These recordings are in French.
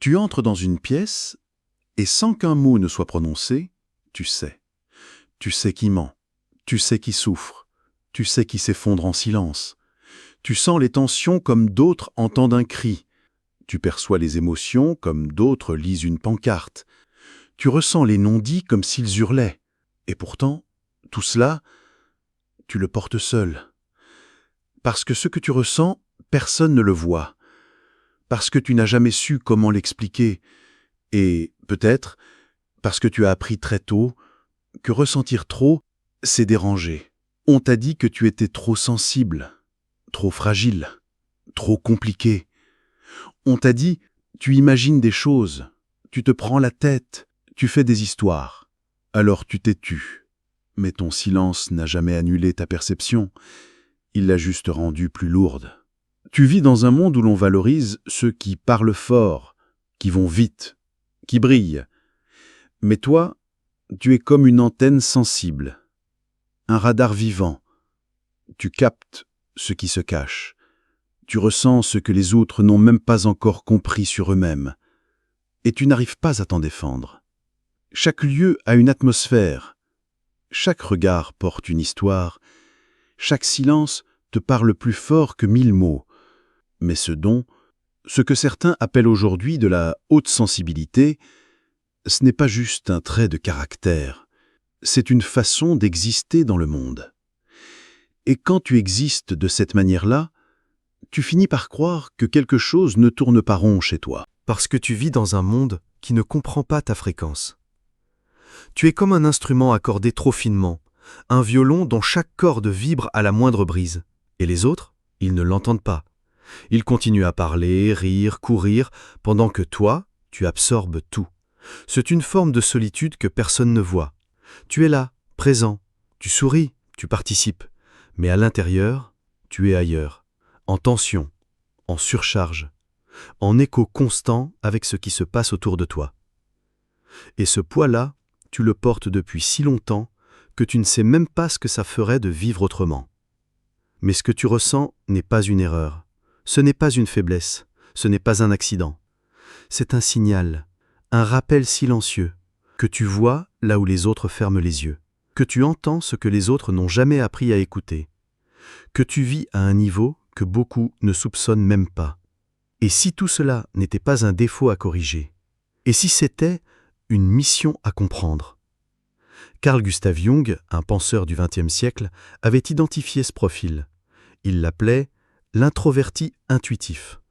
Tu entres dans une pièce et sans qu'un mot ne soit prononcé, tu sais. Tu sais qui ment, tu sais qui souffre, tu sais qui s'effondre en silence. Tu sens les tensions comme d'autres entendent un cri. Tu perçois les émotions comme d'autres lisent une pancarte. Tu ressens les non-dits comme s'ils hurlaient. Et pourtant, tout cela, tu le portes seul. Parce que ce que tu ressens, personne ne le voit. Parce que tu n'as jamais su comment l'expliquer. Et, peut-être, parce que tu as appris très tôt que ressentir trop, c'est déranger. On t'a dit que tu étais trop sensible, trop fragile, trop compliqué. On t'a dit, tu imagines des choses, tu te prends la tête, tu fais des histoires. Alors tu t'es tu. Mais ton silence n'a jamais annulé ta perception, il l'a juste rendue plus lourde. Tu vis dans un monde où l'on valorise ceux qui parlent fort, qui vont vite, qui brillent. Mais toi, tu es comme une antenne sensible, un radar vivant. Tu captes ce qui se cache. Tu ressens ce que les autres n'ont même pas encore compris sur eux-mêmes. Et tu n'arrives pas à t'en défendre. Chaque lieu a une atmosphère. Chaque regard porte une histoire. Chaque silence te parle plus fort que 1000 mots. Mais ce don, ce que certains appellent aujourd'hui de la haute sensibilité, ce n'est pas juste un trait de caractère. C'est une façon d'exister dans le monde. Et quand tu existes de cette manière-là, tu finis par croire que quelque chose ne tourne pas rond chez toi. Parce que tu vis dans un monde qui ne comprend pas ta fréquence. Tu es comme un instrument accordé trop finement, un violon dont chaque corde vibre à la moindre brise. Et les autres, ils ne l'entendent pas. Ils continuent à parler, rire, courir, pendant que toi, tu absorbes tout. C'est une forme de solitude que personne ne voit. Tu es là, présent, tu souris, tu participes. Mais à l'intérieur, tu es ailleurs, en tension, en surcharge, en écho constant avec ce qui se passe autour de toi. Et ce poids-là, tu le portes depuis si longtemps que tu ne sais même pas ce que ça ferait de vivre autrement. Mais ce que tu ressens n'est pas une erreur, ce n'est pas une faiblesse, ce n'est pas un accident. C'est un signal, un rappel silencieux, que tu vois là où les autres ferment les yeux, que tu entends ce que les autres n'ont jamais appris à écouter, que tu vis à un niveau que beaucoup ne soupçonnent même pas. Et si tout cela n'était pas un défaut à corriger? Et si c'était une mission à comprendre? Carl Gustav Jung, un penseur du XXe siècle, avait identifié ce profil. Il l'appelait l'introverti intuitif.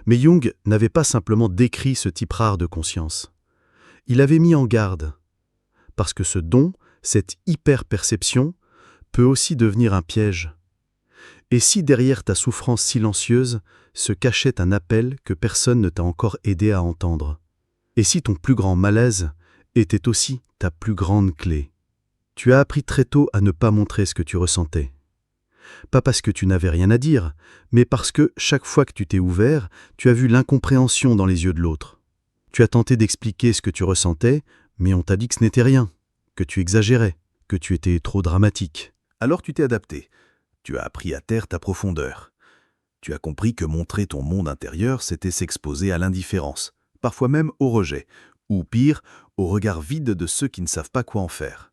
Mais Jung n'avait pas simplement décrit ce type rare de conscience. Il avait mis en garde, parce que ce don, cette hyper-perception, peut aussi devenir un piège. Et si derrière ta souffrance silencieuse se cachait un appel que personne ne t'a encore aidé à entendre? Et si ton plus grand malaise était aussi ta plus grande clé? Tu as appris très tôt à ne pas montrer ce que tu ressentais. Pas parce que tu n'avais rien à dire, mais parce que chaque fois que tu t'es ouvert, tu as vu l'incompréhension dans les yeux de l'autre. Tu as tenté d'expliquer ce que tu ressentais, mais on t'a dit que ce n'était rien, que tu exagérais, que tu étais trop dramatique. Alors tu t'es adapté. Tu as appris à taire ta profondeur. Tu as compris que montrer ton monde intérieur, c'était s'exposer à l'indifférence, parfois même au rejet, ou pire, au regard vide de ceux qui ne savent pas quoi en faire.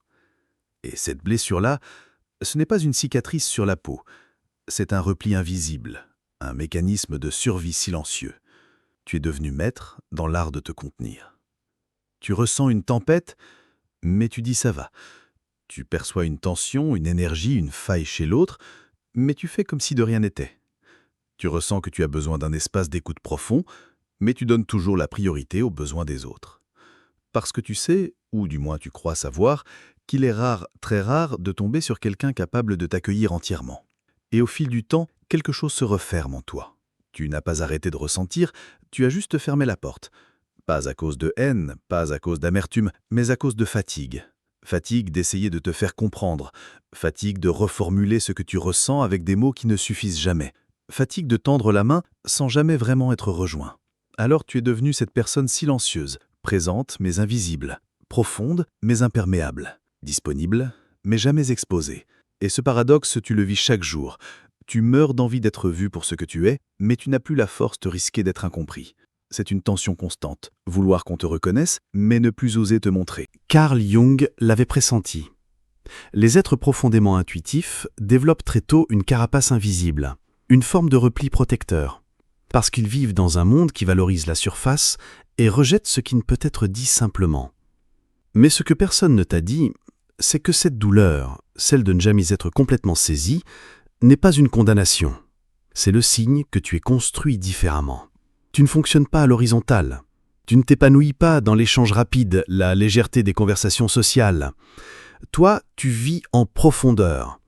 Et cette blessure-là, ce n'est pas une cicatrice sur la peau, c'est un repli invisible, un mécanisme de survie silencieux. Tu es devenu maître dans l'art de te contenir. Tu ressens une tempête, mais tu dis ça va. Tu perçois une tension, une énergie, une faille chez l'autre, mais tu fais comme si de rien n'était. Tu ressens que tu as besoin d'un espace d'écoute profond, mais tu donnes toujours la priorité aux besoins des autres. Parce que tu sais, ou du moins tu crois savoir, qu'il est rare, très rare, de tomber sur quelqu'un capable de t'accueillir entièrement. Et au fil du temps, quelque chose se referme en toi. Tu n'as pas arrêté de ressentir, tu as juste fermé la porte. Pas à cause de haine, pas à cause d'amertume, mais à cause de fatigue. Fatigue d'essayer de te faire comprendre, fatigue de reformuler ce que tu ressens avec des mots qui ne suffisent jamais, fatigue de tendre la main sans jamais vraiment être rejoint. Alors tu es devenu cette personne silencieuse, présente mais invisible, profonde mais imperméable, disponible mais jamais exposée. Et ce paradoxe, tu le vis chaque jour. Tu meurs d'envie d'être vu pour ce que tu es, mais tu n'as plus la force de risquer d'être incompris. c'est une tension constante. Vouloir qu'on te reconnaisse, mais ne plus oser te montrer. Carl Jung l'avait pressenti. Les êtres profondément intuitifs développent très tôt une carapace invisible, une forme de repli protecteur, parce qu'ils vivent dans un monde qui valorise la surface et rejette ce qui ne peut être dit simplement. Mais ce que personne ne t'a dit, c'est que cette douleur, celle de ne jamais être complètement saisi, n'est pas une condamnation. C'est le signe que tu es construit différemment. Tu ne fonctionnes pas à l'horizontale. Tu ne t'épanouis pas dans l'échange rapide, la légèreté des conversations sociales. Toi, tu vis en profondeur.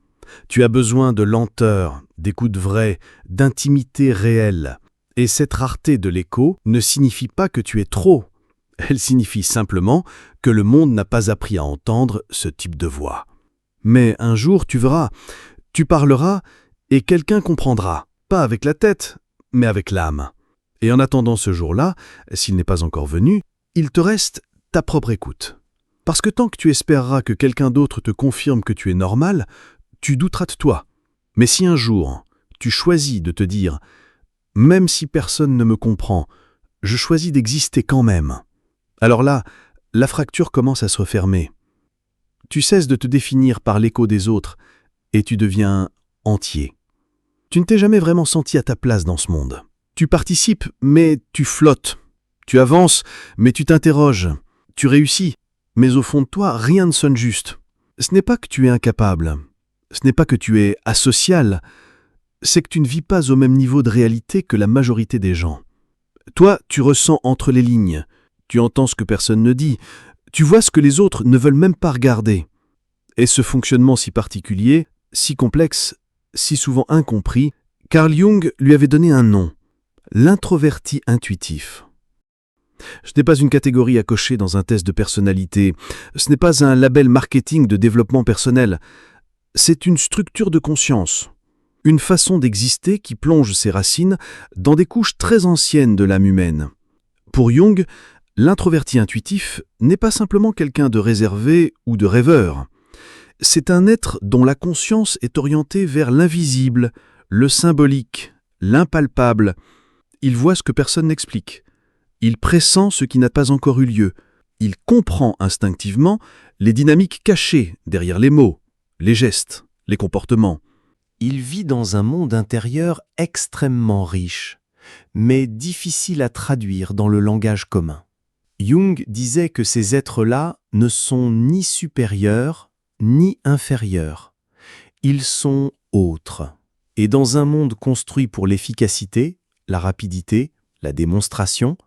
Tu as besoin de lenteur, d'écoute vraie, d'intimité réelle. Et cette rareté de l'écho ne signifie pas que tu es trop. Elle signifie simplement que le monde n'a pas appris à entendre ce type de voix. Mais un jour, tu verras, tu parleras et quelqu'un comprendra. Pas avec la tête, mais avec l'âme. Et en attendant ce jour-là, s'il n'est pas encore venu, il te reste ta propre écoute. Parce que tant que tu espéreras que quelqu'un d'autre te confirme que tu es normal, tu douteras de toi. Mais si un jour, tu choisis de te dire « Même si personne ne me comprend, je choisis d'exister quand même », alors là, la fracture commence à se refermer. Tu cesses de te définir par l'écho des autres et tu deviens entier. Tu ne t'es jamais vraiment senti à ta place dans ce monde. Tu participes, mais tu flottes. Tu avances, mais tu t'interroges. Tu réussis, mais au fond de toi, rien ne sonne juste. Ce n'est pas que tu es incapable. Ce n'est pas que tu es asocial. C'est que tu ne vis pas au même niveau de réalité que la majorité des gens. Toi, tu ressens entre les lignes. Tu entends ce que personne ne dit. Tu vois ce que les autres ne veulent même pas regarder. Et ce fonctionnement si particulier, si complexe, si souvent incompris, Carl Jung lui avait donné un nom. L'introverti intuitif. Ce n'est pas une catégorie à cocher dans un test de personnalité. Ce n'est pas un label marketing de développement personnel. C'est une structure de conscience. Une façon d'exister qui plonge ses racines dans des couches très anciennes de l'âme humaine. Pour Jung, l'introverti intuitif n'est pas simplement quelqu'un de réservé ou de rêveur. C'est un être dont la conscience est orientée vers l'invisible, le symbolique, l'impalpable. Il voit ce que personne n'explique. Il pressent ce qui n'a pas encore eu lieu. Il comprend instinctivement les dynamiques cachées derrière les mots, les gestes, les comportements. Il vit dans un monde intérieur extrêmement riche, mais difficile à traduire dans le langage commun. Jung disait que ces êtres-là ne sont ni supérieurs ni inférieurs. Ils sont autres. Et dans un monde construit pour l'efficacité, la rapidité, la démonstration,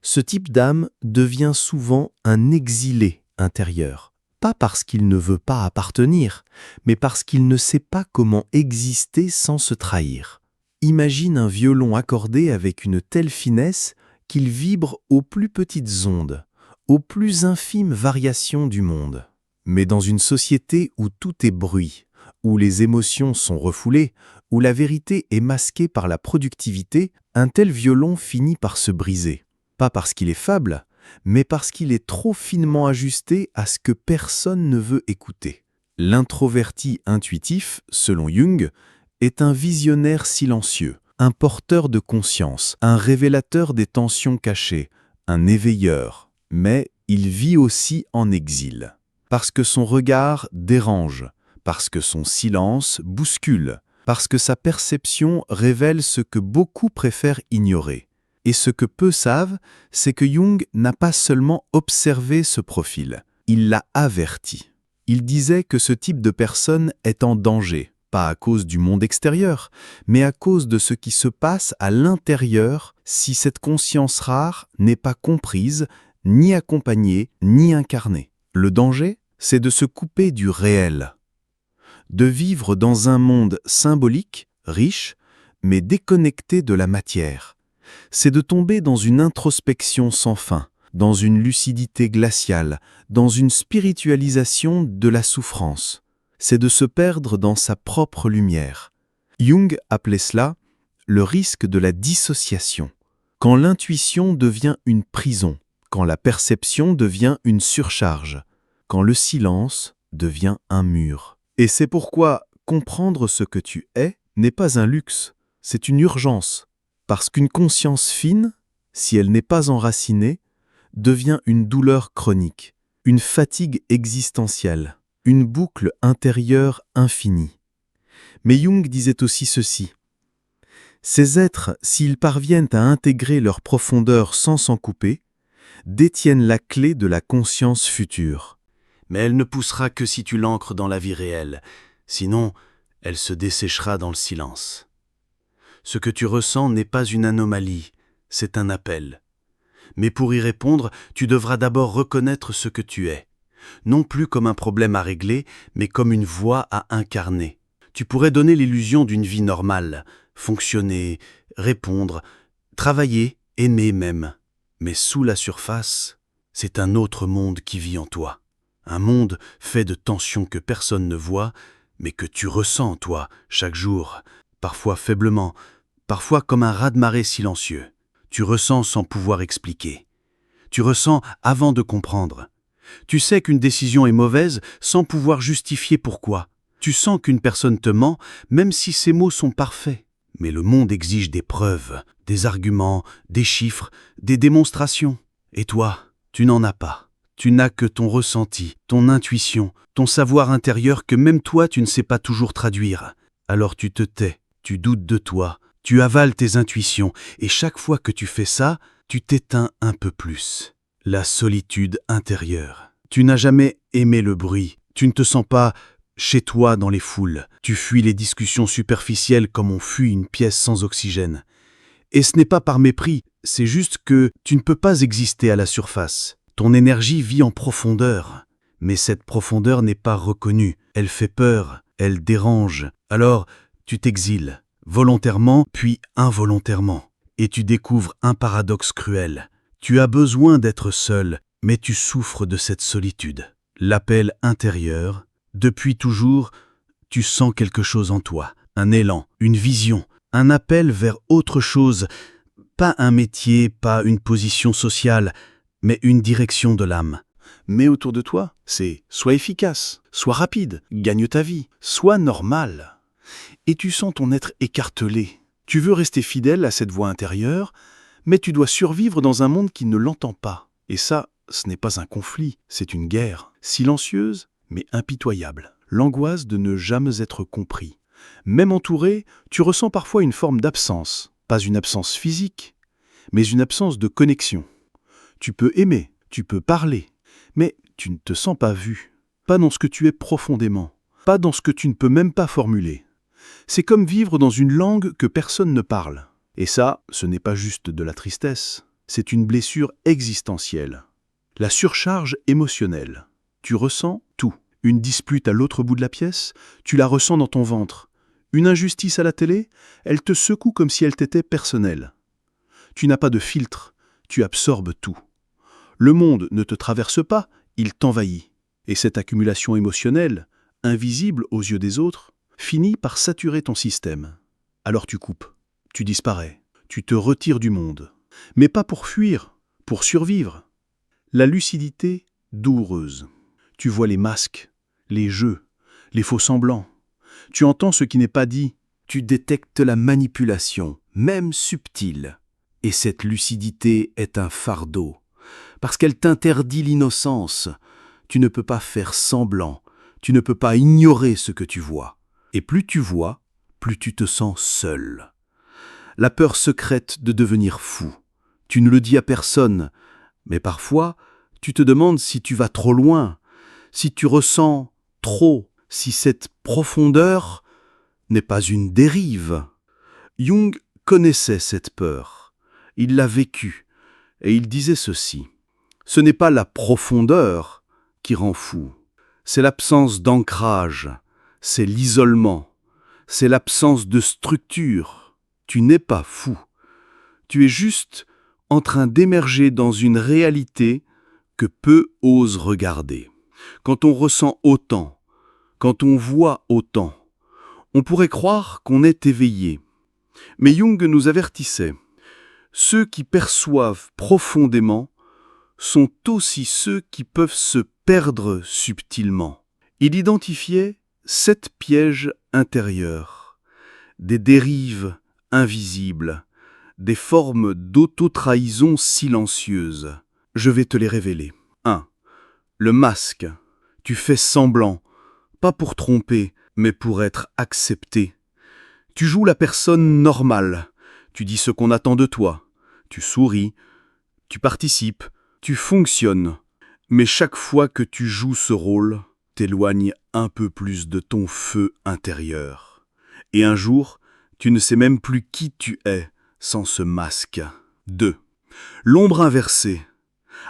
ce type d'âme devient souvent un exilé intérieur. Pas parce qu'il ne veut pas appartenir, mais parce qu'il ne sait pas comment exister sans se trahir. Imagine un violon accordé avec une telle finesse qu'il vibre aux plus petites ondes, aux plus infimes variations du monde. Mais dans une société où tout est bruit, où les émotions sont refoulées, où la vérité est masquée par la productivité, un tel violon finit par se briser. Pas parce qu'il est faible, mais parce qu'il est trop finement ajusté à ce que personne ne veut écouter. L'introverti intuitif, selon Jung, est un visionnaire silencieux, un porteur de conscience, un révélateur des tensions cachées, un éveilleur, mais il vit aussi en exil. Parce que son regard dérange, parce que son silence bouscule, parce que sa perception révèle ce que beaucoup préfèrent ignorer. Et ce que peu savent, c'est que Jung n'a pas seulement observé ce profil, il l'a averti. Il disait que ce type de personne est en danger, pas à cause du monde extérieur, mais à cause de ce qui se passe à l'intérieur si cette conscience rare n'est pas comprise, ni accompagnée, ni incarnée. Le danger, c'est de se couper du réel, de vivre dans un monde symbolique, riche, mais déconnecté de la matière. C'est de tomber dans une introspection sans fin, dans une lucidité glaciale, dans une spiritualisation de la souffrance. C'est de se perdre dans sa propre lumière. Jung appelait cela le risque de la dissociation. Quand l'intuition devient une prison, quand la perception devient une surcharge, quand le silence devient un mur. Et c'est pourquoi comprendre ce que tu es n'est pas un luxe, c'est une urgence. Parce qu'une conscience fine, si elle n'est pas enracinée, devient une douleur chronique, une fatigue existentielle, une boucle intérieure infinie. Mais Jung disait aussi ceci. Ces êtres, s'ils parviennent à intégrer leur profondeur sans s'en couper, détiennent la clé de la conscience future. Mais elle ne poussera que si tu l'ancres dans la vie réelle, sinon elle se desséchera dans le silence. Ce que tu ressens n'est pas une anomalie, c'est un appel. Mais pour y répondre, tu devras d'abord reconnaître ce que tu es, non plus comme un problème à régler, mais comme une voie à incarner. Tu pourrais donner l'illusion d'une vie normale, fonctionner, répondre, travailler, aimer même. Mais sous la surface, c'est un autre monde qui vit en toi. Un monde fait de tensions que personne ne voit, mais que tu ressens, toi, chaque jour, parfois faiblement, parfois comme un raz-de-marée silencieux. Tu ressens sans pouvoir expliquer. Tu ressens avant de comprendre. Tu sais qu'une décision est mauvaise sans pouvoir justifier pourquoi. Tu sens qu'une personne te ment, même si ses mots sont parfaits. Mais le monde exige des preuves, des arguments, des chiffres, des démonstrations. Et toi, tu n'en as pas. Tu n'as que ton ressenti, ton intuition, ton savoir intérieur que même toi tu ne sais pas toujours traduire. Alors tu te tais, tu doutes de toi, tu avales tes intuitions, et chaque fois que tu fais ça, tu t'éteins un peu plus. La solitude intérieure. Tu n'as jamais aimé le bruit, tu ne te sens pas chez toi dans les foules. Tu fuis les discussions superficielles comme on fuit une pièce sans oxygène. Et ce n'est pas par mépris, c'est juste que tu ne peux pas exister à la surface. Ton énergie vit en profondeur. Mais cette profondeur n'est pas reconnue. Elle fait peur, elle dérange. Alors, tu t'exiles, volontairement puis involontairement. Et tu découvres un paradoxe cruel. Tu as besoin d'être seul, mais tu souffres de cette solitude. L'appel intérieur, depuis toujours, tu sens quelque chose en toi. Un élan, une vision, un appel vers autre chose. Pas un métier, pas une position sociale, mais une direction de l'âme. Mais autour de toi, c'est sois efficace, sois rapide, gagne ta vie, sois normal. Et tu sens ton être écartelé. Tu veux rester fidèle à cette voix intérieure, mais tu dois survivre dans un monde qui ne l'entend pas. Et ça, ce n'est pas un conflit, c'est une guerre, silencieuse, mais impitoyable. L'angoisse de ne jamais être compris. Même entouré, tu ressens parfois une forme d'absence. Pas une absence physique, mais une absence de connexion. Tu peux aimer, tu peux parler, mais tu ne te sens pas vu. Pas dans ce que tu es profondément, pas dans ce que tu ne peux même pas formuler. C'est comme vivre dans une langue que personne ne parle. Et ça, ce n'est pas juste de la tristesse, c'est une blessure existentielle. La surcharge émotionnelle. Tu ressens tout. Une dispute à l'autre bout de la pièce, tu la ressens dans ton ventre. Une injustice à la télé, elle te secoue comme si elle t'était personnelle. Tu n'as pas de filtre, tu absorbes tout. Le monde ne te traverse pas, il t'envahit. Et cette accumulation émotionnelle, invisible aux yeux des autres, finit par saturer ton système. Alors tu coupes, tu disparais, tu te retires du monde. Mais pas pour fuir, pour survivre. La lucidité douloureuse. Tu vois les masques, les jeux, les faux-semblants. Tu entends ce qui n'est pas dit. Tu détectes la manipulation, même subtile. Et cette lucidité est un fardeau, parce qu'elle t'interdit l'innocence. Tu ne peux pas faire semblant, tu ne peux pas ignorer ce que tu vois. Et plus tu vois, plus tu te sens seul. La peur secrète de devenir fou. Tu ne le dis à personne, mais parfois, tu te demandes si tu vas trop loin, si tu ressens trop, si cette profondeur n'est pas une dérive. Jung connaissait cette peur. Il l'a vécue, et il disait ceci. Ce n'est pas la profondeur qui rend fou, c'est l'absence d'ancrage, c'est l'isolement, c'est l'absence de structure. Tu n'es pas fou, tu es juste en train d'émerger dans une réalité que peu osent regarder. Quand on ressent autant, quand on voit autant, on pourrait croire qu'on est éveillé. Mais Jung nous avertissait. Ceux qui perçoivent profondément sont aussi ceux qui peuvent se perdre subtilement. Il identifiait 7 pièges intérieurs, des dérives invisibles, des formes d'auto-trahison silencieuses. Je vais te les révéler. 1. Le masque. Tu fais semblant, pas pour tromper, mais pour être accepté. Tu joues la personne normale. Tu dis ce qu'on attend de toi. Tu souris, tu participes, tu fonctionnes. Mais chaque fois que tu joues ce rôle, t'éloignes un peu plus de ton feu intérieur. Et un jour, tu ne sais même plus qui tu es sans ce masque. 2. L'ombre inversée.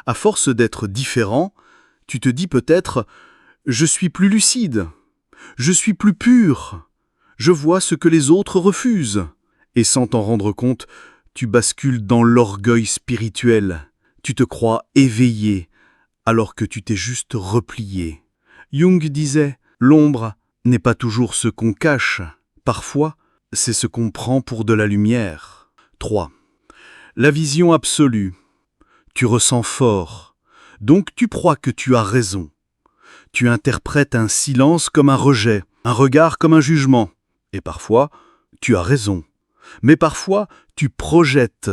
À force d'être différent, tu te dis peut-être « je suis plus lucide, je suis plus pur, je vois ce que les autres refusent ». Et sans t'en rendre compte, tu bascules dans l'orgueil spirituel. Tu te crois éveillé, alors que tu t'es juste replié. Jung disait « l'ombre n'est pas toujours ce qu'on cache, parfois c'est ce qu'on prend pour de la lumière ». 3. La vision absolue. Tu ressens fort, donc tu crois que tu as raison. Tu interprètes un silence comme un rejet, un regard comme un jugement. Et parfois, tu as raison. Mais parfois, tu projettes.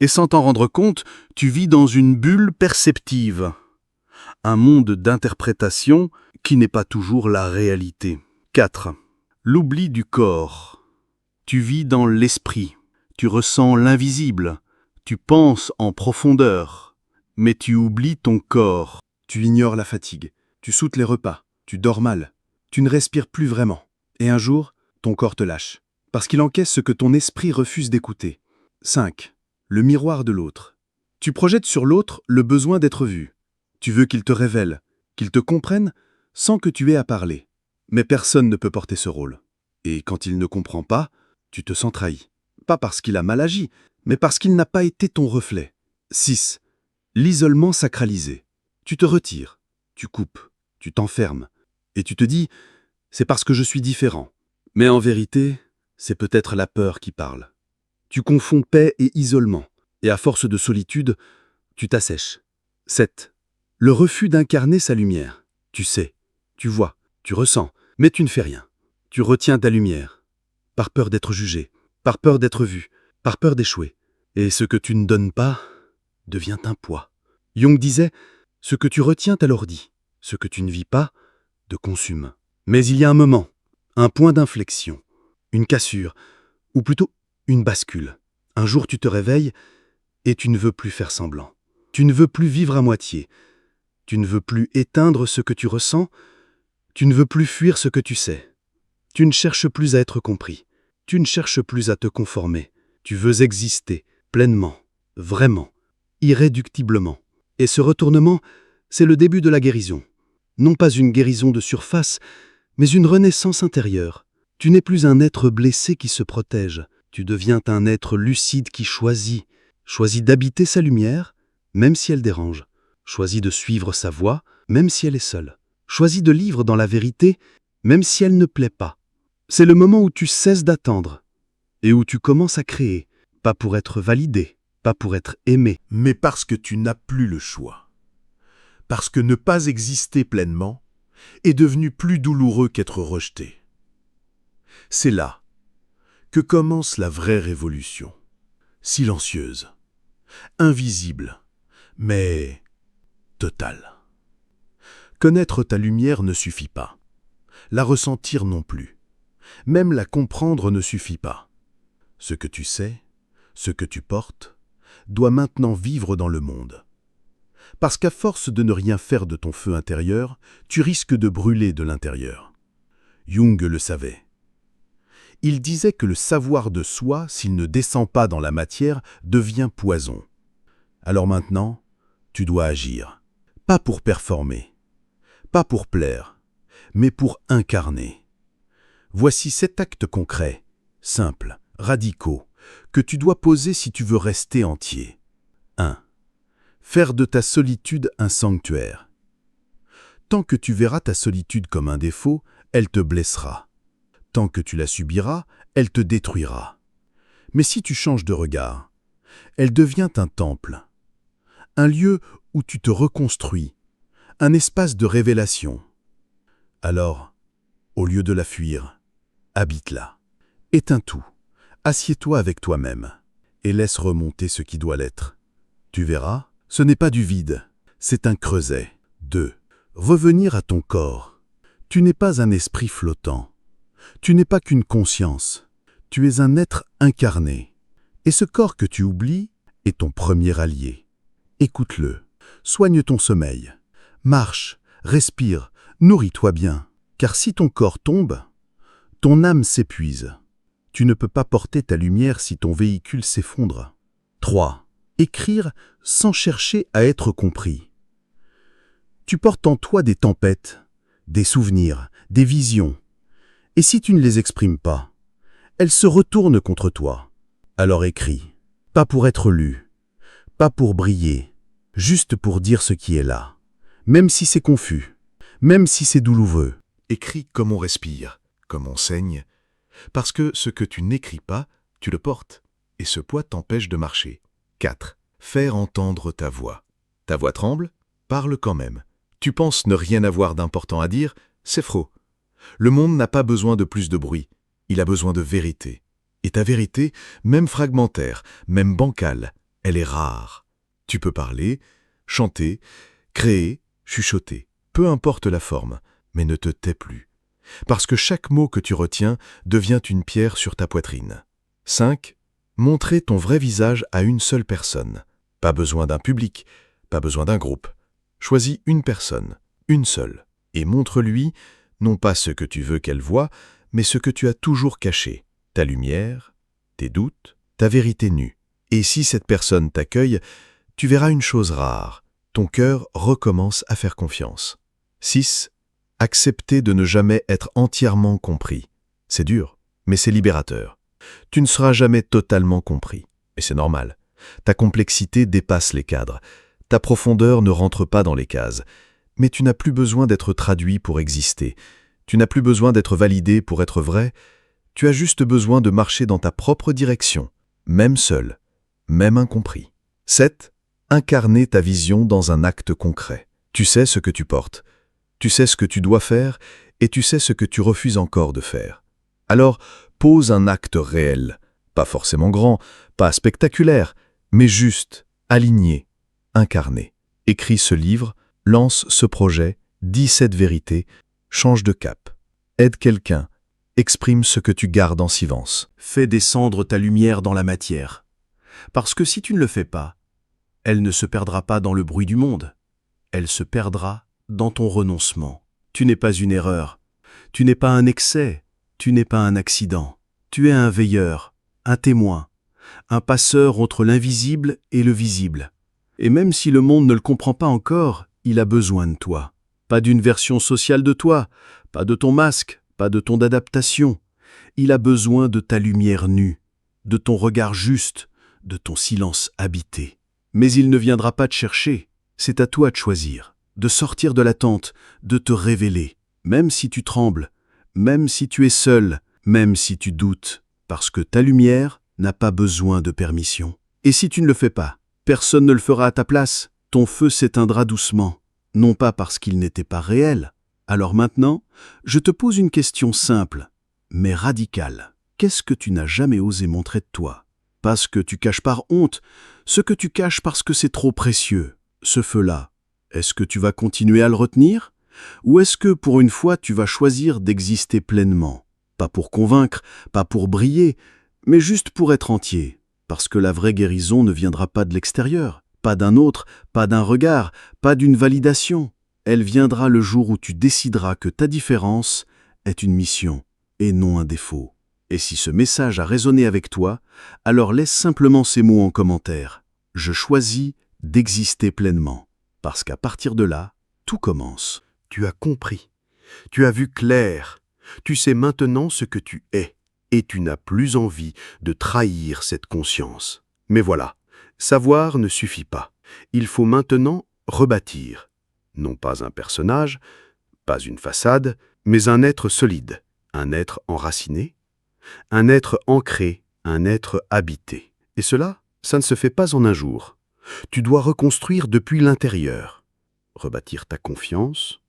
Et sans t'en rendre compte, tu vis dans une bulle perceptive. Un monde d'interprétation qui n'est pas toujours la réalité. 4. L'oubli du corps. Tu vis dans l'esprit. Tu ressens l'invisible. Tu penses en profondeur. Mais tu oublies ton corps. Tu ignores la fatigue. Tu sautes les repas. Tu dors mal. Tu ne respires plus vraiment. Et un jour, ton corps te lâche. Parce qu'il encaisse ce que ton esprit refuse d'écouter. 5. Le miroir de l'autre. Tu projettes sur l'autre le besoin d'être vu. Tu veux qu'il te révèle, qu'il te comprenne, sans que tu aies à parler. Mais personne ne peut porter ce rôle. Et quand il ne comprend pas, tu te sens trahi. Pas parce qu'il a mal agi, mais parce qu'il n'a pas été ton reflet. 6. L'isolement sacralisé. Tu te retires, tu coupes, tu t'enfermes. Et tu te dis « c'est parce que je suis différent ». Mais en vérité, c'est peut-être la peur qui parle. Tu confonds paix et isolement. Et à force de solitude, tu t'assèches. 7. Le refus d'incarner sa lumière. Tu sais, tu vois, tu ressens, mais tu ne fais rien. Tu retiens ta lumière, par peur d'être jugé, par peur d'être vu, par peur d'échouer. Et ce que tu ne donnes pas devient un poids. Jung disait « ce que tu retiens t'alourdit, ce que tu ne vis pas te consume ». Mais il y a un moment, un point d'inflexion, une cassure, ou plutôt une bascule. Un jour tu te réveilles et tu ne veux plus faire semblant. Tu ne veux plus vivre à moitié. Tu ne veux plus éteindre ce que tu ressens. Tu ne veux plus fuir ce que tu sais. Tu ne cherches plus à être compris. Tu ne cherches plus à te conformer. Tu veux exister pleinement, vraiment, irréductiblement. Et ce retournement, c'est le début de la guérison. Non pas une guérison de surface, mais une renaissance intérieure. Tu n'es plus un être blessé qui se protège. Tu deviens un être lucide qui choisit d'habiter sa lumière, même si elle dérange. Choisit de suivre sa voie, même si elle est seule. Choisit de vivre dans la vérité, même si elle ne plaît pas. C'est le moment où tu cesses d'attendre et où tu commences à créer, pas pour être validé, pas pour être aimé. Mais parce que tu n'as plus le choix. Parce que ne pas exister pleinement est devenu plus douloureux qu'être rejeté. C'est là que commence la vraie révolution. Silencieuse, invisible, mais totale. Connaître ta lumière ne suffit pas. La ressentir non plus. Même la comprendre ne suffit pas. Ce que tu sais, ce que tu portes, doit maintenant vivre dans le monde. Parce qu'à force de ne rien faire de ton feu intérieur, tu risques de brûler de l'intérieur. Jung le savait. Il disait que le savoir de soi, s'il ne descend pas dans la matière, devient poison. Alors maintenant, tu dois agir. Pas pour performer, pas pour plaire, mais pour incarner. Voici 7 actes concrets, simples, radicaux, que tu dois poser si tu veux rester entier. 1. Faire de ta solitude un sanctuaire. Tant que tu verras ta solitude comme un défaut, elle te blessera. Tant que tu la subiras, elle te détruira. Mais si tu changes de regard, elle devient un temple, un lieu où tu te reconstruis, un espace de révélation. Alors, au lieu de la fuir, habite-la. Éteins tout, assieds-toi avec toi-même et laisse remonter ce qui doit l'être. Tu verras, ce n'est pas du vide, c'est un creuset. 2. Revenir à ton corps. Tu n'es pas un esprit flottant. Tu n'es pas qu'une conscience. Tu es un être incarné. Et ce corps que tu oublies est ton premier allié. Écoute-le. Soigne ton sommeil. Marche, respire, nourris-toi bien. Car si ton corps tombe, ton âme s'épuise. Tu ne peux pas porter ta lumière si ton véhicule s'effondre. 3. Écrire sans chercher à être compris. Tu portes en toi des tempêtes, des souvenirs, des visions. Et si tu ne les exprimes pas, elles se retournent contre toi. Alors écris, pas pour être lu, pas pour briller, juste pour dire ce qui est là. Même si c'est confus, même si c'est douloureux. Écris comme on respire, comme on saigne, parce que ce que tu n'écris pas, tu le portes, et ce poids t'empêche de marcher. 4. Faire entendre ta voix. Ta voix tremble? Parle quand même. Tu penses ne rien avoir d'important à dire? C'est faux. Le monde n'a pas besoin de plus de bruit, il a besoin de vérité. Et ta vérité, même fragmentaire, même bancale, elle est rare. Tu peux parler, chanter, créer, chuchoter, peu importe la forme, mais ne te tais plus. Parce que chaque mot que tu retiens devient une pierre sur ta poitrine. 5. Montrer ton vrai visage à une seule personne. Pas besoin d'un public, pas besoin d'un groupe. Choisis une personne, une seule, et montre-lui non pas ce que tu veux qu'elle voie, mais ce que tu as toujours caché, ta lumière, tes doutes, ta vérité nue. Et si cette personne t'accueille, tu verras une chose rare, ton cœur recommence à faire confiance. 6. Accepter de ne jamais être entièrement compris. C'est dur, mais c'est libérateur. Tu ne seras jamais totalement compris, et c'est normal. Ta complexité dépasse les cadres. Ta profondeur ne rentre pas dans les cases. Mais tu n'as plus besoin d'être traduit pour exister. Tu n'as plus besoin d'être validé pour être vrai. Tu as juste besoin de marcher dans ta propre direction, même seul, même incompris. 7. Incarner ta vision dans un acte concret. Tu sais ce que tu portes. Tu sais ce que tu dois faire et tu sais ce que tu refuses encore de faire. Alors, pose un acte réel, pas forcément grand, pas spectaculaire, mais juste, aligné, incarné. Écris ce livre, lance ce projet, dis cette vérité, change de cap. Aide quelqu'un, exprime ce que tu gardes en silence. Fais descendre ta lumière dans la matière. Parce que si tu ne le fais pas, elle ne se perdra pas dans le bruit du monde. Elle se perdra dans ton renoncement. Tu n'es pas une erreur. Tu n'es pas un excès. Tu n'es pas un accident. Tu es un veilleur, un témoin, un passeur entre l'invisible et le visible. Et même si le monde ne le comprend pas encore, il a besoin de toi. Pas d'une version sociale de toi, pas de ton masque, pas de ton adaptation. Il a besoin de ta lumière nue, de ton regard juste, de ton silence habité. Mais il ne viendra pas te chercher. C'est à toi de choisir, de sortir de l'attente, de te révéler, même si tu trembles, même si tu es seul, même si tu doutes, parce que ta lumière n'a pas besoin de permission. Et si tu ne le fais pas, personne ne le fera à ta place. Ton feu s'éteindra doucement, non pas parce qu'il n'était pas réel. Alors maintenant, je te pose une question simple, mais radicale. Qu'est-ce que tu n'as jamais osé montrer de toi? Pas ce que tu caches par honte, ce que tu caches parce que c'est trop précieux. Ce feu-là, est-ce que tu vas continuer à le retenir? Ou est-ce que, pour une fois, tu vas choisir d'exister pleinement? Pas pour convaincre, pas pour briller, mais juste pour être entier. Parce que la vraie guérison ne viendra pas de l'extérieur, pas d'un autre, pas d'un regard, pas d'une validation. Elle viendra le jour où tu décideras que ta différence est une mission et non un défaut. Et si ce message a résonné avec toi, alors laisse simplement ces mots en commentaire. Je choisis d'exister pleinement. Parce qu'à partir de là, tout commence. Tu as compris. Tu as vu clair. Tu sais maintenant ce que tu es. Et tu n'as plus envie de trahir cette conscience. Mais voilà, savoir ne suffit pas. Il faut maintenant rebâtir. Non pas un personnage, pas une façade, mais un être solide, un être enraciné, un être ancré, un être habité. Et cela, ça ne se fait pas en un jour. Tu dois reconstruire depuis l'intérieur, rebâtir ta confiance,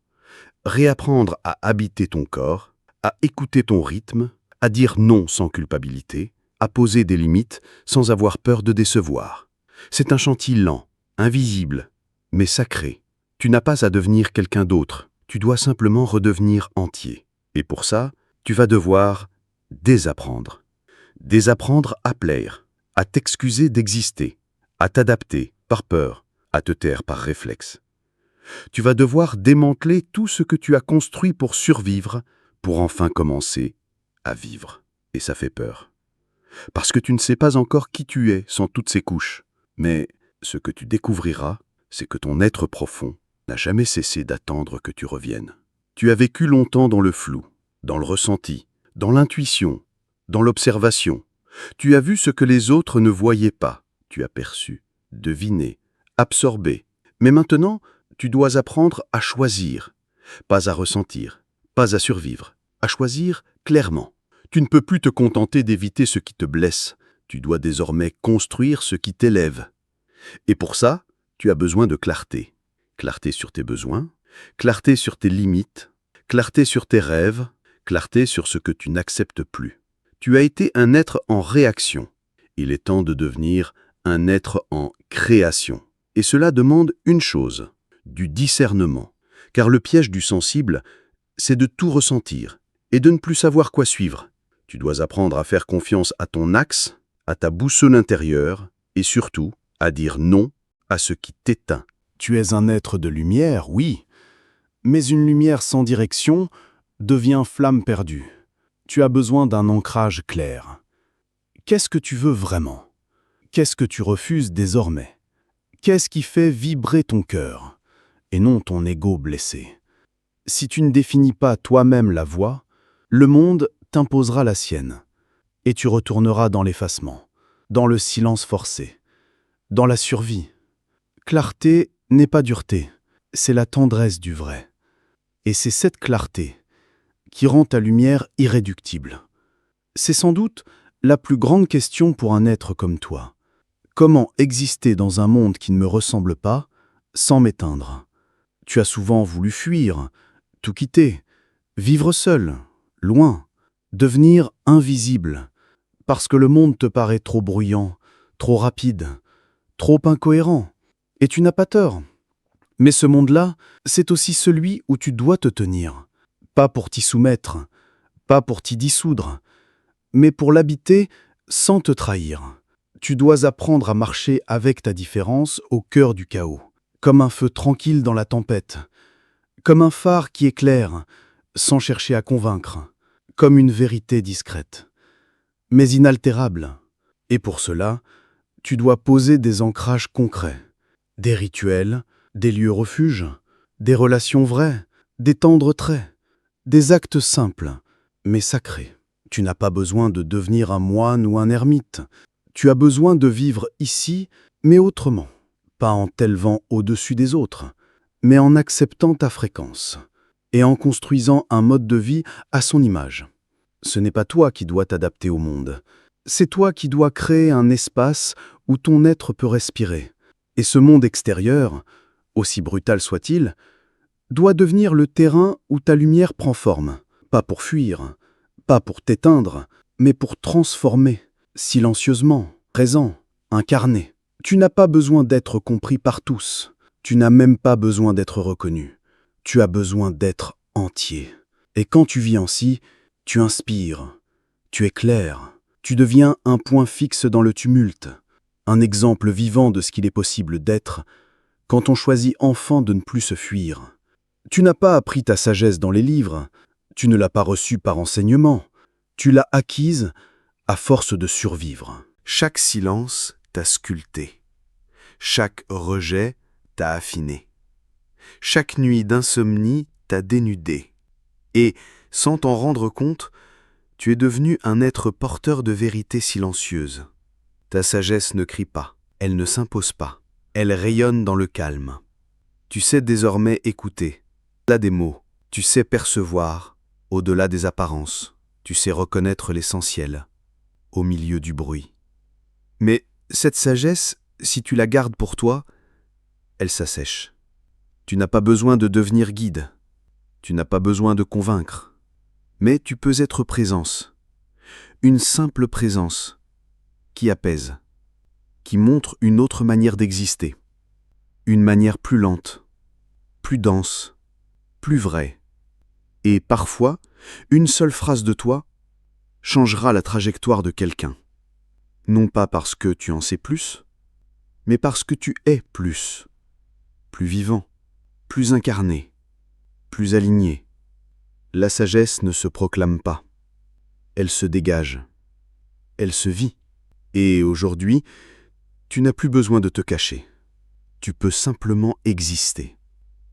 réapprendre à habiter ton corps, à écouter ton rythme, à dire non sans culpabilité, à poser des limites sans avoir peur de décevoir. C'est un chantier lent, invisible, mais sacré. Tu n'as pas à devenir quelqu'un d'autre, tu dois simplement redevenir entier. Et pour ça, tu vas devoir désapprendre. Désapprendre à plaire, à t'excuser d'exister, à t'adapter par peur, à te taire par réflexe. Tu vas devoir démanteler tout ce que tu as construit pour survivre, pour enfin commencer à vivre. Et ça fait peur. Parce que tu ne sais pas encore qui tu es sans toutes ces couches. Mais ce que tu découvriras, c'est que ton être profond n'a jamais cessé d'attendre que tu reviennes. Tu as vécu longtemps dans le flou, dans le ressenti, dans l'intuition, dans l'observation. Tu as vu ce que les autres ne voyaient pas. Tu as perçu, deviné, absorbé. Mais maintenant, tu dois apprendre à choisir, pas à ressentir, pas à survivre, à choisir clairement. Tu ne peux plus te contenter d'éviter ce qui te blesse. Tu dois désormais construire ce qui t'élève. Et pour ça, tu as besoin de clarté. Clarté sur tes besoins, clarté sur tes limites, clarté sur tes rêves, clarté sur ce que tu n'acceptes plus. Tu as été un être en réaction. Il est temps de devenir un être en création. Et cela demande une chose, du discernement. Car le piège du sensible, c'est de tout ressentir et de ne plus savoir quoi suivre. Tu dois apprendre à faire confiance à ton axe, à ta boussole intérieure et surtout à dire non à ce qui t'éteint. Tu es un être de lumière, oui, mais une lumière sans direction devient flamme perdue. Tu as besoin d'un ancrage clair. Qu'est-ce que tu veux vraiment? Qu'est-ce que tu refuses désormais? Qu'est-ce qui fait vibrer ton cœur, et non ton ego blessé? Si tu ne définis pas toi-même la voie, le monde t'imposera la sienne, et tu retourneras dans l'effacement, dans le silence forcé, dans la survie. Clarté n'est pas dureté, c'est la tendresse du vrai. Et c'est cette clarté qui rend ta lumière irréductible. C'est sans doute la plus grande question pour un être comme toi. Comment exister dans un monde qui ne me ressemble pas sans m'éteindre? Tu as souvent voulu fuir, tout quitter, vivre seul, loin, devenir invisible, parce que le monde te paraît trop bruyant, trop rapide, trop incohérent. Et tu n'as pas tort. Mais ce monde-là, c'est aussi celui où tu dois te tenir. Pas pour t'y soumettre, pas pour t'y dissoudre, mais pour l'habiter sans te trahir. Tu dois apprendre à marcher avec ta différence au cœur du chaos, comme un feu tranquille dans la tempête, comme un phare qui éclaire, sans chercher à convaincre, comme une vérité discrète, mais inaltérable. Et pour cela, tu dois poser des ancrages concrets, des rituels, des lieux refuges, des relations vraies, des tendres traits, des actes simples, mais sacrés. Tu n'as pas besoin de devenir un moine ou un ermite. Tu as besoin de vivre ici, mais autrement. Pas en t'élevant au-dessus des autres, mais en acceptant ta fréquence et en construisant un mode de vie à son image. Ce n'est pas toi qui dois t'adapter au monde. C'est toi qui dois créer un espace où ton être peut respirer. Et ce monde extérieur, aussi brutal soit-il, doit devenir le terrain où ta lumière prend forme. Pas pour fuir, pas pour t'éteindre, mais pour transformer, silencieusement, présent, incarné. Tu n'as pas besoin d'être compris par tous. Tu n'as même pas besoin d'être reconnu. Tu as besoin d'être entier. Et quand tu vis ainsi, tu inspires, tu éclaires, tu deviens un point fixe dans le tumulte, un exemple vivant de ce qu'il est possible d'être quand on choisit enfin de ne plus se fuir. Tu n'as pas appris ta sagesse dans les livres, tu ne l'as pas reçue par enseignement, tu l'as acquise à force de survivre. Chaque silence t'a sculpté. Chaque rejet t'a affiné. Chaque nuit d'insomnie t'a dénudé. Et, sans t'en rendre compte, tu es devenu un être porteur de vérité silencieuse. Ta sagesse ne crie pas, elle ne s'impose pas, elle rayonne dans le calme. Tu sais désormais écouter, au-delà des mots, tu sais percevoir, au-delà des apparences, tu sais reconnaître l'essentiel, au milieu du bruit. Mais cette sagesse, si tu la gardes pour toi, elle s'assèche. Tu n'as pas besoin de devenir guide, tu n'as pas besoin de convaincre, mais tu peux être présence. Une simple présence, qui apaise, qui montre une autre manière d'exister, une manière plus lente, plus dense, plus vraie. Et parfois, une seule phrase de toi changera la trajectoire de quelqu'un. Non pas parce que tu en sais plus, mais parce que tu es plus vivant, plus incarné, plus aligné. La sagesse ne se proclame pas, elle se dégage, elle se vit. Et aujourd'hui, tu n'as plus besoin de te cacher. Tu peux simplement exister,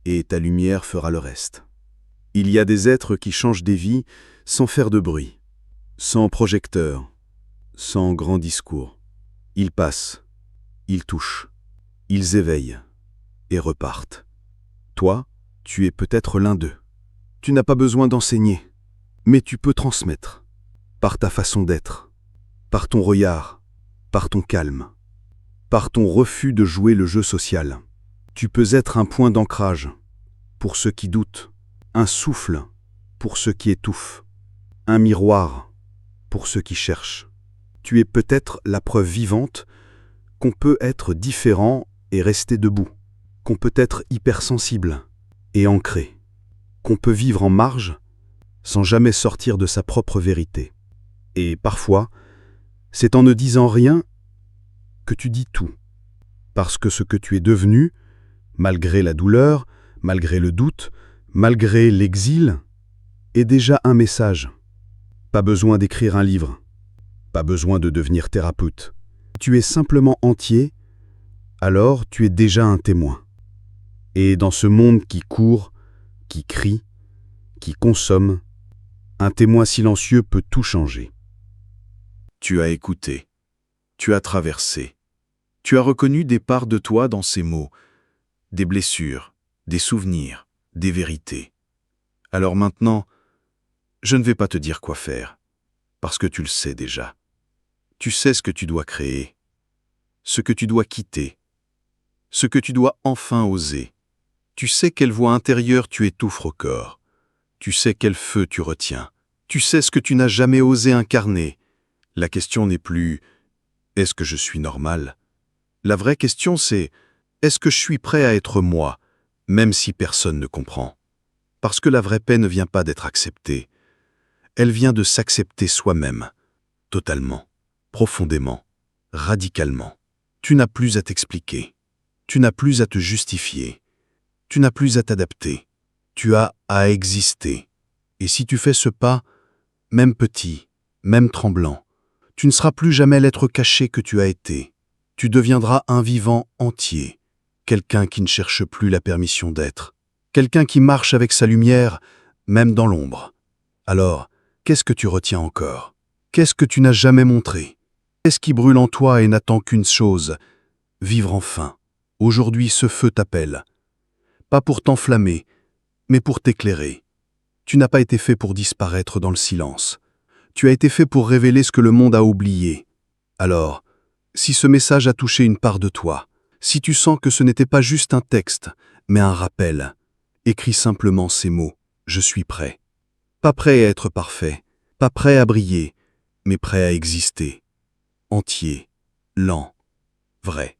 et ta lumière fera le reste. Il y a des êtres qui changent des vies sans faire de bruit, sans projecteur, sans grand discours. Ils passent, ils touchent, ils éveillent et repartent. Toi, tu es peut-être l'un d'eux. Tu n'as pas besoin d'enseigner, mais tu peux transmettre, par ta façon d'être, par ton regard, par ton calme, par ton refus de jouer le jeu social. Tu peux être un point d'ancrage pour ceux qui doutent, un souffle pour ceux qui étouffent, un miroir pour ceux qui cherchent. Tu es peut-être la preuve vivante qu'on peut être différent et rester debout, qu'on peut être hypersensible et ancré, qu'on peut vivre en marge sans jamais sortir de sa propre vérité. Et parfois, c'est en ne disant rien que tu dis tout, parce que ce que tu es devenu, malgré la douleur, malgré le doute, malgré l'exil, est déjà un message. Pas besoin d'écrire un livre, pas besoin de devenir thérapeute. Tu es simplement entier, alors tu es déjà un témoin. Et dans ce monde qui court, qui crie, qui consomme, un témoin silencieux peut tout changer. Tu as écouté, tu as traversé, tu as reconnu des parts de toi dans ces mots, des blessures, des souvenirs, des vérités. Alors maintenant, je ne vais pas te dire quoi faire, parce que tu le sais déjà. Tu sais ce que tu dois créer, ce que tu dois quitter, ce que tu dois enfin oser. Tu sais quelle voix intérieure tu étouffes au corps. Tu sais quel feu tu retiens. Tu sais ce que tu n'as jamais osé incarner. La question n'est plus « est-ce que je suis normal ?» La vraie question c'est « est-ce que je suis prêt à être moi, même si personne ne comprend ?» Parce que la vraie paix ne vient pas d'être acceptée. Elle vient de s'accepter soi-même, totalement, profondément, radicalement. Tu n'as plus à t'expliquer. Tu n'as plus à te justifier. Tu n'as plus à t'adapter. Tu as à exister. Et si tu fais ce pas, même petit, même tremblant, tu ne seras plus jamais l'être caché que tu as été. Tu deviendras un vivant entier, quelqu'un qui ne cherche plus la permission d'être, quelqu'un qui marche avec sa lumière, même dans l'ombre. Alors, qu'est-ce que tu retiens encore? Qu'est-ce que tu n'as jamais montré? Qu'est-ce qui brûle en toi et n'attend qu'une chose? Vivre enfin. Aujourd'hui, ce feu t'appelle. Pas pour t'enflammer, mais pour t'éclairer. Tu n'as pas été fait pour disparaître dans le silence. Tu as été fait pour révéler ce que le monde a oublié. Alors, si ce message a touché une part de toi, si tu sens que ce n'était pas juste un texte, mais un rappel, écris simplement ces mots « Je suis prêt ». Pas prêt à être parfait, pas prêt à briller, mais prêt à exister. Entier, lent, vrai.